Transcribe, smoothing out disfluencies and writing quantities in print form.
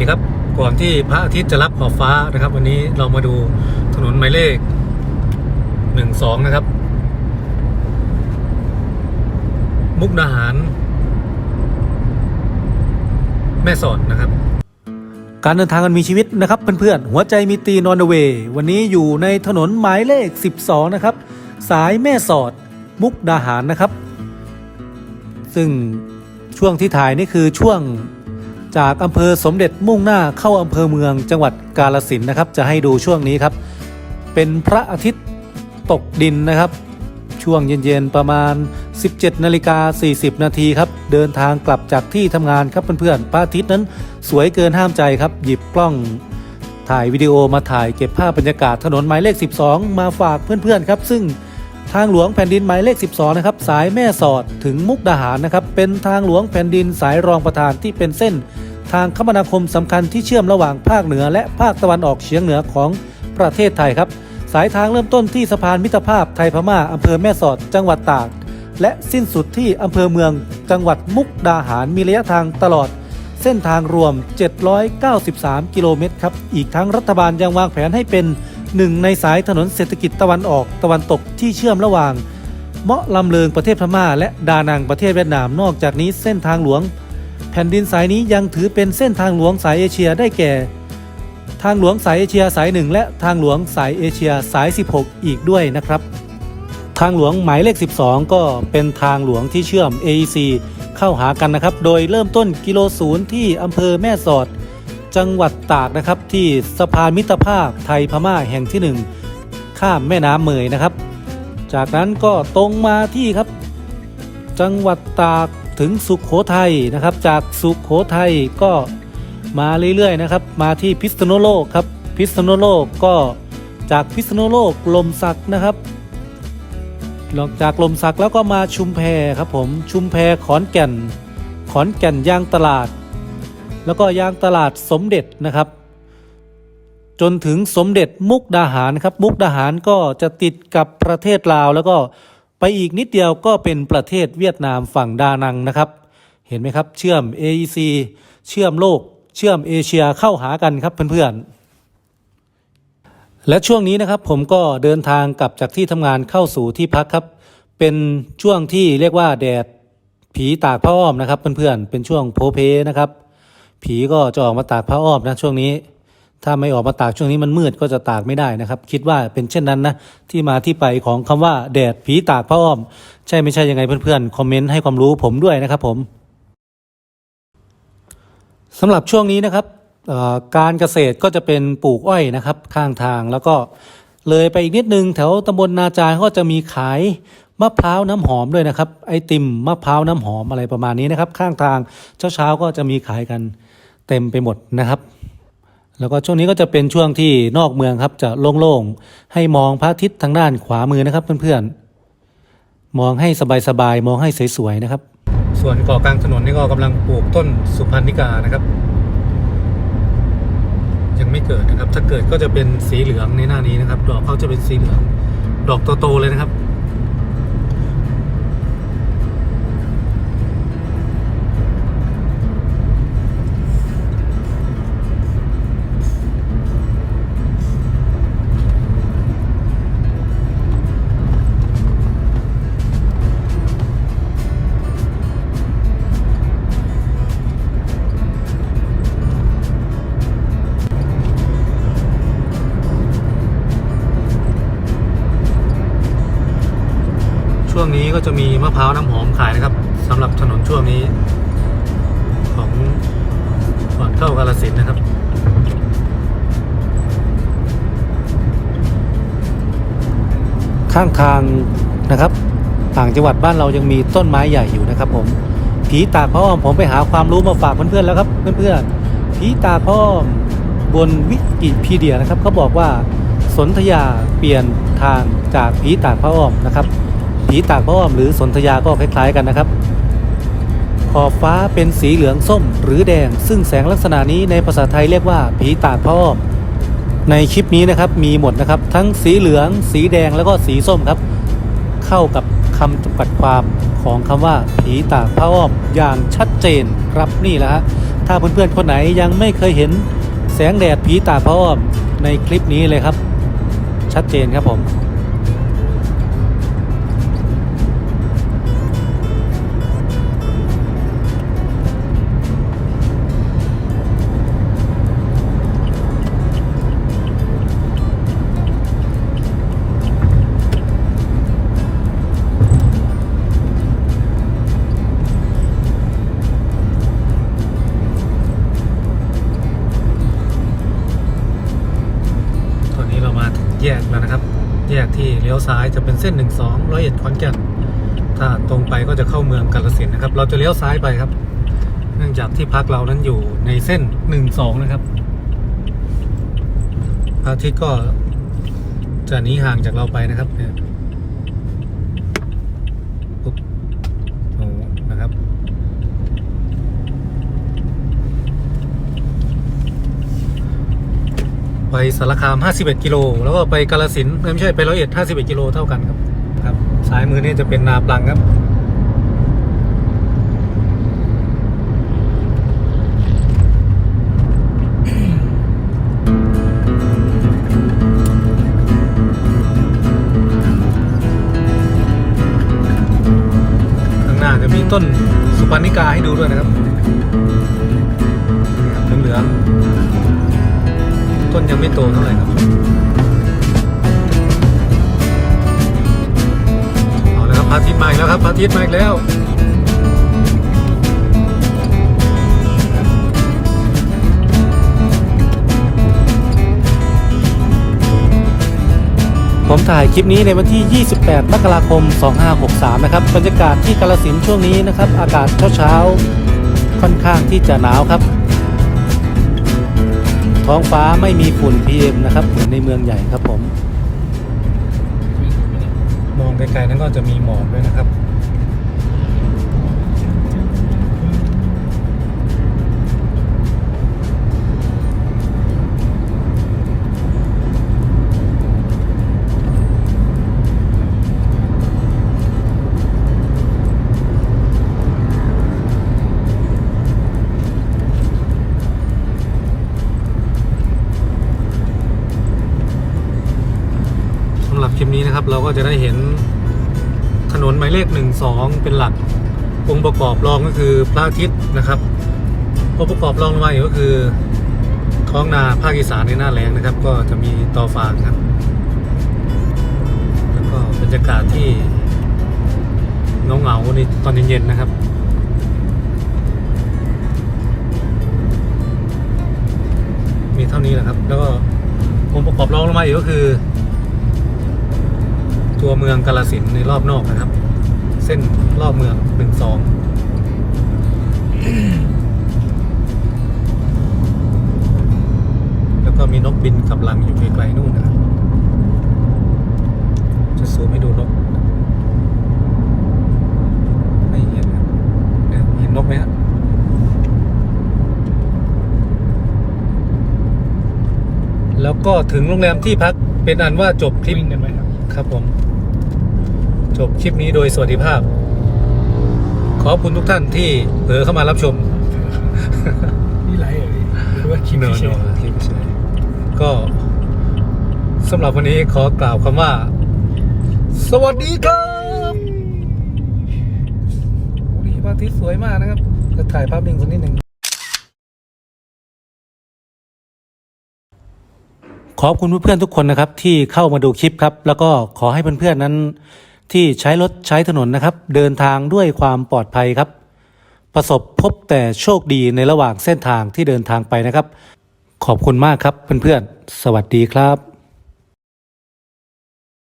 ครับก่อนที่พระอาทิตย์จะรับขอบฟ้านะครับวันนี้เรามาดูถนนหมายเลข12นะครับมุกดาหารแม่สอดนะครับการเดินทางกันมีชีวิตนะครับเพื่อนๆหัวใจมีตีนอนเวย์วันนี้อยู่ในถนนหมายเลข12นะครับสายแม่สอดมุกดาหารนะครับซึ่งช่วงที่ถ่ายนี่คือช่วงจากอำเภอสมเด็จมุ่งหน้าเข้าอำเภอเมืองจังหวัดกาฬสินธุ์นะครับจะให้ดูช่วงนี้ครับเป็นพระอาทิตย์ตกดินนะครับช่วงเย็นๆประมาณ 17:40 นาทีครับเดินทางกลับจากที่ทำงานครับเพื่อนๆพระอาทิตย์นั้นสวยเกินห้ามใจครับหยิบกล้องถ่ายวิดีโอมาถ่ายเก็บภาพบรรยากาศถนนหมายเลข12มาฝากเพื่อนๆครับซึ่งทางหลวงแผ่นดินหมายเลข12นะครับสายแม่สอดถึงมุกดาหารนะครับเป็นทางหลวงแผ่นดินสายรองประธานที่เป็นเส้นทางคมนาคมสำคัญที่เชื่อมระหว่างภาคเหนือและภาคตะวันออกเฉียงเหนือของประเทศไทยครับสายทางเริ่มต้นที่สะพานมิตรภาพไทยพม่าอำเภอแม่สอดจังหวัดตากและสิ้นสุดที่อำเภอเมืองจังหวัดมุกดาหารมีระยะทางตลอดเส้นทางรวม793กิโลเมตรครับอีกทั้งรัฐบาลยังวางแผนให้เป็นหนึ่งในสายถนนเศรษฐกิจตะวันออกตะวันตกที่เชื่อมระหว่างเมาะลำเลิงประเทศพม่าและดานังประเทศเวียดนามนอกจากนี้เส้นทางหลวงแผ่นดินสายนี้ยังถือเป็นเส้นทางหลวงสายเอเชียได้แก่ทางหลวงสายเอเชียสาย1และทางหลวงสายเอเชียสาย16อีกด้วยนะครับทางหลวงหมายเลข12ก็เป็นทางหลวงที่เชื่อม AEC เข้าหากันนะครับโดยเริ่มต้นกิโลศูนย์ที่อำเภอแม่สอดจังหวัดตากนะครับที่สะพานมิตรภาพไทยพม่าแห่งที่1ข้ามแม่น้ำเมยนะครับจากนั้นก็ตรงมาที่ครับจังหวัดตากถึงสุโขทัยนะครับจากสุโขทัยก็มาเรื่อยๆนะครับมาที่พิษณุโลกครับพิษณุโลกก็จากพิษณุโลกลมสักนะครับหลังจากลมสักแล้วก็มาชุมแพครับผมชุมแพขอนแก่นยางตลาดแล้วก็ยางตลาดสมเด็จนะครับจนถึงสมเด็จมุกดาหารครับมุกดาหารก็จะติดกับประเทศลาวแล้วก็ไปอีกนิดเดียวก็เป็นประเทศเวียดนามฝั่งดานังนะครับเห็นไหมครับเชื่อม AEC เชื่อมโลกเชื่อมเอเชียเข้าหากันครับเพื่อนๆและช่วงนี้นะครับผมก็เดินทางกลับจากที่ทำงานเข้าสู่ที่พักครับเป็นช่วงที่เรียกว่าแดดผีตากผ้าอ้อมนะครับเพื่อนๆเป็นช่วงโพเพนะครับผีก็จะออกมาตากผ้าอ้อมนะช่วงนี้ถ้าไม่ออกมาตากช่วงนี้มันมืดก็จะตากไม่ได้นะครับคิดว่าเป็นเช่นนั้นนะที่มาที่ไปของคำว่าแดดผีตากผ้าอ้อมใช่ไม่ใช่ยังไงเพื่อนๆคอมเมนต์ให้ความรู้ผมด้วยนะครับผมสำหรับช่วงนี้นะครับการเกษตรก็จะเป็นปลูกอ้อยนะครับข้างทางแล้วก็เลยไปอีกนิดนึงแถวตำบลนาจายก็จะมีขายมะพร้าวน้ำหอมด้วยนะครับไอติมมะพร้าวน้ำหอมอะไรประมาณนี้นะครับข้างทางเช้าก็จะมีขายกันเต็มไปหมดนะครับแล้วก็ช่วงนี้ก็จะเป็นช่วงที่นอกเมืองครับจะโล่งๆให้มองพระอาทิตย์ทางด้านขวามือนะครับเพื่อนๆมองให้สบายๆมองให้สวยๆนะครับส่วนเกาะกลางถนนนี่ก็กำลังปลูกต้นสุพรรณิกานะครับยังไม่เกิดนะครับถ้าเกิดก็จะเป็นสีเหลืองในหน้านี้นะครับดอกเขาจะเป็นสีเหลืองดอกโตๆเลยนะครับช่วงนี้ก็จะมีมะพร้าวน้ำหอมขายนะครับสำหรับถนนช่วงนี้ของก่อนเข้ากาฬสินธุ์นะครับข้างทางนะครับต่างจังหวัดบ้านเรายังมีต้นไม้ใหญ่อยู่นะครับผมผีตากผ้าอ้อมผมไปหาความรู้มาฝากเพื่อนๆแล้วครับเพื่อนๆผีตากผ้าอ้อมบนวิกิพีเดียนะครับเขาบอกว่าสนธยาเปลี่ยนทางจากผีตากผ้าอ้อมนะครับผีตากผ้าอ้อมหรือสนธยาก็คล้ายๆกันนะครับขอบฟ้าเป็นสีเหลืองส้มหรือแดงซึ่งแสงลักษณะนี้ในภาษาไทยเรียกว่าผีตากผ้าอ้อมในคลิปนี้นะครับมีหมดนะครับทั้งสีเหลืองสีแดงแล้วก็สีส้มครับเข้ากับคำจำกัดความของคำว่าผีตากผ้าอ้อมอย่างชัดเจนครับนี่แหละฮะ ถ้าเพื่อนๆคนไหนยังไม่เคยเห็นแสงแดดผีตาพระอ้อมในคลิปนี้เลยครับ ชัดเจนครับผมแยกแล้วนะครับแยกที่เลี้ยวซ้ายจะเป็นเส้น12 101 ขอนแก่นถ้าตรงไปก็จะเข้าเมืองกาฬสินธุ์นะครับเราจะเลี้ยวซ้ายไปครับเนื่องจากที่พักเรานั้นอยู่ในเส้น12นะครับพระอาทิตย์ก็จะหนีห่างจากเราไปนะครับเนี่ยปุ๊บโอ้นะครับไปสารคาม51 กิโลแล้วก็ไปกาฬสินธุ์ไม่ใช่ไป101 51 กิโลเท่ากันครับซ้ายมือนี่จะเป็นนาปลังครับข้างหน้าจะมีต้นสุพรรณิกาให้ดูด้วยนะครับเหลืองต้นยังไม่โตเท่าไหร่ครับเอาแล้วครับพระอาทิตย์มาอีกแล้วครับพระอาทิตย์มาอีกแล้วผมถ่ายคลิปนี้ในวันที่ 28 มกราคม 2563 นะครับบรรยากาศที่กาฬสินธุ์ช่วงนี้นะครับอากาศเช้าค่อนข้างที่จะหนาวครับท้องฟ้าไม่มีฝุ่น PM นะครับเหมือนในเมืองใหญ่ครับผมมองไกลๆนั้นก็จะมีหมอกด้วยนะครับสำหรับคลิปนี้นะครับเราก็จะได้เห็นถนนหมายเลข12เป็นหลักองค์ประกอบรองก็คือพระอาทิตย์นะครับองค์ประกอบรองลงมาอีกก็คือท้องนาภาคอีสานในหน้าแล้งนะครับก็จะมีตอฟางครับแล้วก็บรรยากาศที่เงาในตอนเย็นๆนะครับมีเท่านี้แหละครับแล้วก็องค์ประกอบรองลงมาอีกก็คือตัวเมืองกาฬสินธุ์ในรอบนอกนะครับเส้นรอบเมือง12แล้วก็มีนกบินกำลังอยู่ไกลๆนู่นนะครับจะซูมให้ดูนกไม่เห็นครับเห็นนกไหมครับแล้วก็ถึงโรงแรมที่พักเป็นอันว่าจบคลิปกันไหมครับผมจบคลิปนี้โดยสวัสดิภาพขอบคุณทุกท่านที่เผลอเข้ามารับชมนี่ไรหรือว่าคลิปพิเศษก็สำหรับวันนี้ขอกล่าวคำว่าสวัสดีครับวันนี้พระอาทิตย์สวยมากนะครับจะถ่ายภาพนิ่งสักนิดหนึ่งขอบคุณเพื่อนๆทุกคนนะครับที่เข้ามาดูคลิปครับแล้วก็ขอให้เพื่อนๆนั้นที่ใช้รถใช้ถนนนะครับเดินทางด้วยความปลอดภัยครับประสบพบแต่โชคดีในระหว่างเส้นทางที่เดินทางไปนะครับขอบคุณมากครับเพื่อนๆสวัสดีครับ